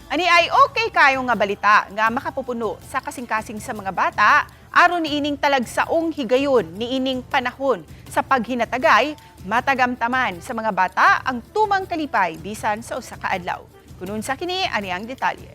Ani ay okay kayo nga balita nga makapupuno sa kasing-kasing sa mga bata aron niining talagsaong higayon niining panahon sa paghinatagay matagamtaman sa mga bata ang tumang kalipay bisan sa usa ka adlaw. Kunun sa kini ani ang detalye.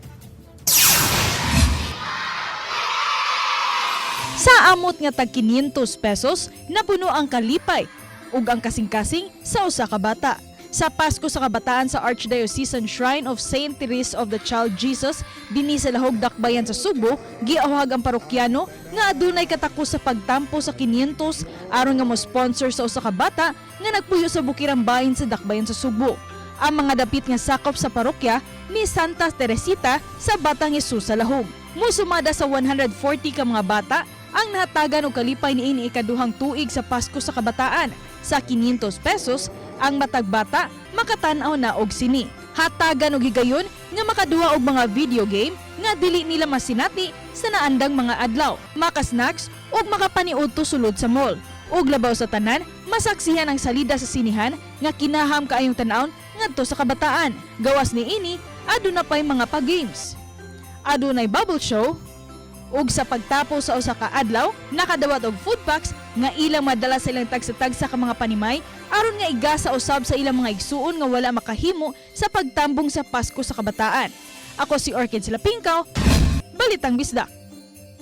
Sa amot nga tag 500 pesos napuno ang kalipay ug ang kasing-kasing sa usa ka bata. Sa Pasko sa Kabataan sa Archdiocesan Shrine of St. Therese of the Child Jesus dinhi sa Lahog Dakbayan sa Subo, giawhag ang parokyano nga adunay katakos sa pagtampo sa 500 aron nga mo-sponsor sa usa ka bata nga nagpuyo sa bukirang bahin sa Dakbayan sa Subo. Ang mga dapit nga sakop sa parokya ni Santa Teresita sa Batang Jesus sa Lahog. Musumada sa 140 ka mga bata ang nahatagan og kalipay niini ikaduhang tuig sa Pasko sa Kabataan. Sa 500 pesos, ang matag bata makatan-aw na og sini. Hatagan og higayon nga makaduha og mga video game nga dili nila masinati sa naandang mga adlaw, maka-snacks ug makapaniudto sulod sa mall. Ug labaw sa tanan, masaksihan ang salida sa sinihan nga kinaham kaayong tan-awon ngadto sa kabataan. Gawas niini, aduna pay mga pa-games. Adunay bubble show, ug sa pagtapo sa usa ka adlaw nakadawat og food packs nga ilang madala sa ilang tagsa-tagsa ka mga panimay aron nga igasa usab sa ilang mga igsuon nga wala makahimo sa pagtambong sa Pasko sa Kabataan. Ako si Orchid Silapingkaw, Balitang Bisdak.